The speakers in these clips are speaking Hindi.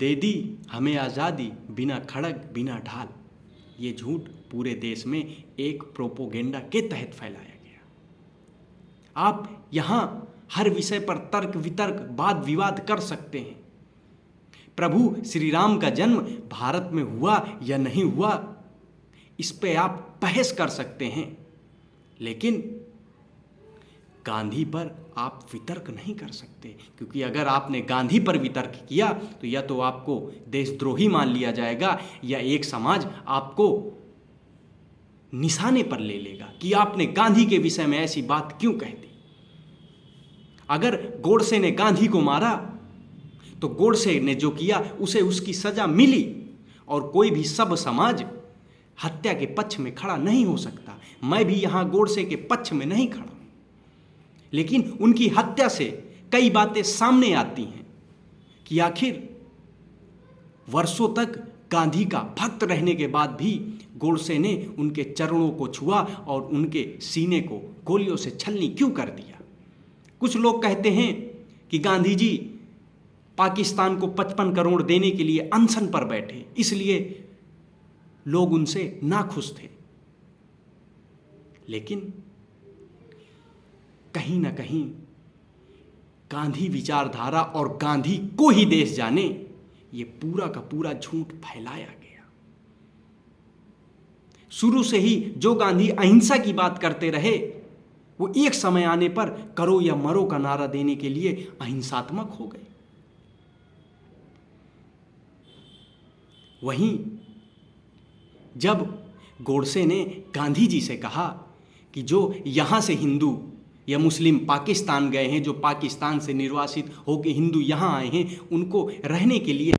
दे दी हमें आज़ादी बिना खड़ग बिना ढाल, ये झूठ पूरे देश में एक प्रोपोगेंडा के तहत फैलाया गया। आप यहाँ हर विषय पर तर्क वितर्क वाद विवाद कर सकते हैं। प्रभु श्री राम का जन्म भारत में हुआ या नहीं हुआ, इस पे आप बहस कर सकते हैं, लेकिन गांधी पर आप वितर्क नहीं कर सकते, क्योंकि अगर आपने गांधी पर वितर्क किया तो या तो आपको देशद्रोही मान लिया जाएगा या एक समाज आपको निशाने पर ले लेगा कि आपने गांधी के विषय में ऐसी बात क्यों कह दी। अगर गोडसे ने गांधी को मारा तो गोडसे ने जो किया उसे उसकी सजा मिली, और कोई भी सब समाज हत्या के पक्ष में खड़ा नहीं हो सकता। मैं भी यहाँ गोडसे के पक्ष में नहीं खड़ा, लेकिन उनकी हत्या से कई बातें सामने आती हैं कि आखिर वर्षों तक गांधी का भक्त रहने के बाद भी गोडसे ने उनके चरणों को छुआ और उनके सीने को गोलियों से छलनी क्यों कर दिया। कुछ लोग कहते हैं कि गांधी जी पाकिस्तान को 55 करोड़ देने के लिए अनशन पर बैठे, इसलिए लोग उनसे नाखुश थे। लेकिन कहीं ना कहीं गांधी विचारधारा और गांधी को ही देश जाने, ये पूरा का पूरा झूठ फैलाया गया। शुरू से ही जो गांधी अहिंसा की बात करते रहे, वो एक समय आने पर करो या मरो का नारा देने के लिए अहिंसात्मक हो गए। वहीं जब गोडसे ने गांधी जी से कहा कि जो यहाँ से हिंदू या मुस्लिम पाकिस्तान गए हैं, जो पाकिस्तान से निर्वासित होकर हिंदू यहाँ आए हैं, उनको रहने के लिए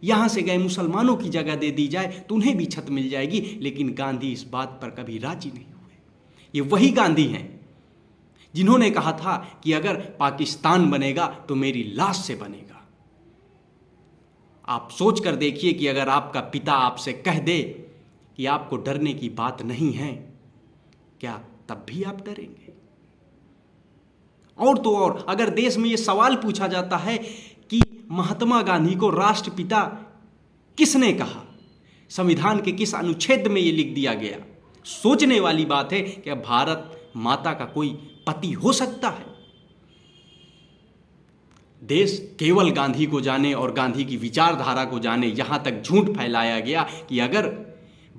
यहाँ से गए मुसलमानों की जगह दे दी जाए तो उन्हें भी छत मिल जाएगी, लेकिन गांधी इस बात पर कभी राजी नहीं हुए। ये वही गांधी हैं जिन्होंने कहा था कि अगर पाकिस्तान बनेगा तो मेरी लाश से बनेगा। आप सोच कर देखिए कि अगर आपका पिता आपसे कह दे कि आपको डरने की बात नहीं है, क्या तब भी आप डरेंगे? और तो और अगर देश में ये सवाल पूछा जाता है कि महात्मा गांधी को राष्ट्रपिता किसने कहा, संविधान के किस अनुच्छेद में ये लिख दिया गया, सोचने वाली बात है कि भारत माता का कोई पति हो सकता है? देश केवल गांधी को जाने और गांधी की विचारधारा को जाने, यहां तक झूठ फैलाया गया कि अगर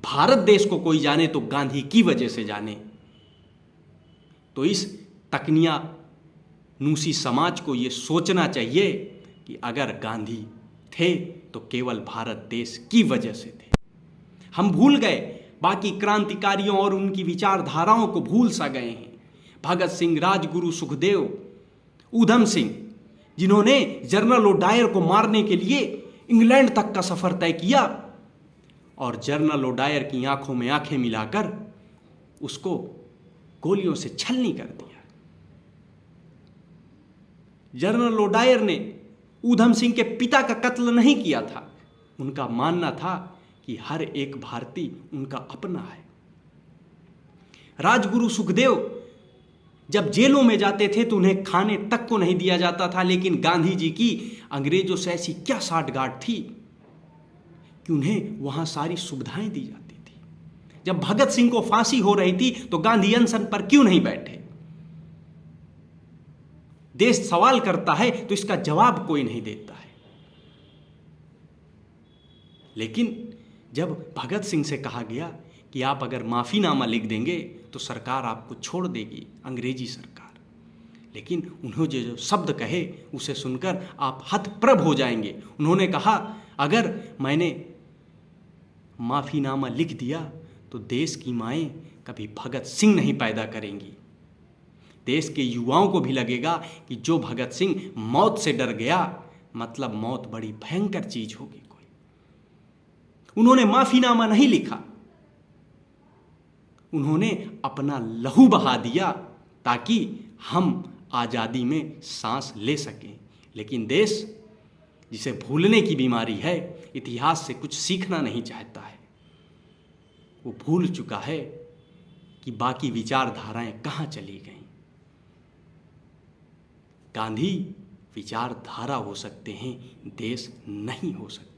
भारत देश को कोई जाने तो गांधी की वजह से जाने। तो इस तकनिया नूसी समाज को ये सोचना चाहिए कि अगर गांधी थे तो केवल भारत देश की वजह से थे। हम भूल गए, बाकी क्रांतिकारियों और उनकी विचारधाराओं को भूल सा गए हैं। भगत सिंह, राजगुरु, सुखदेव, ऊधम सिंह, जिन्होंने जनरल ओडायर को मारने के लिए इंग्लैंड तक का सफर तय किया और जनरल ओडायर की आंखों में आंखें मिलाकर उसको गोलियों से छलनी कर दिया। जनरल ओडायर ने ऊधम सिंह के पिता का कत्ल नहीं किया था। उनका मानना था कि हर एक भारतीय उनका अपना है। राजगुरु सुखदेव जब जेलों में जाते थे तो उन्हें खाने तक को नहीं दिया जाता था, लेकिन गांधी जी की अंग्रेजों से ऐसी क्या साठगांठ थी कि उन्हें वहां सारी सुविधाएं दी जाती थी। जब भगत सिंह को फांसी हो रही थी तो गांधी अनशन पर क्यों नहीं बैठे? देश सवाल करता है तो इसका जवाब कोई नहीं देता है। लेकिन जब भगत सिंह से कहा गया कि आप अगर माफीनामा लिख देंगे तो सरकार आपको छोड़ देगी, अंग्रेजी सरकार, लेकिन उन्होंने जो शब्द कहे उसे सुनकर आप हतप्रभ हो जाएंगे। उन्होंने कहा अगर मैंने माफीनामा लिख दिया तो देश की माएँ कभी भगत सिंह नहीं पैदा करेंगी। देश के युवाओं को भी लगेगा कि जो भगत सिंह मौत से डर गया, मतलब मौत बड़ी भयंकर चीज होगी कोई। उन्होंने माफीनामा नहीं लिखा, उन्होंने अपना लहू बहा दिया ताकि हम आज़ादी में सांस ले सकें। लेकिन देश जिसे भूलने की बीमारी है, इतिहास से कुछ सीखना नहीं चाहता है। वो भूल चुका है कि बाकी विचारधाराएं कहाँ चली गईं। गांधी विचारधारा हो सकते हैं, देश नहीं हो सकता।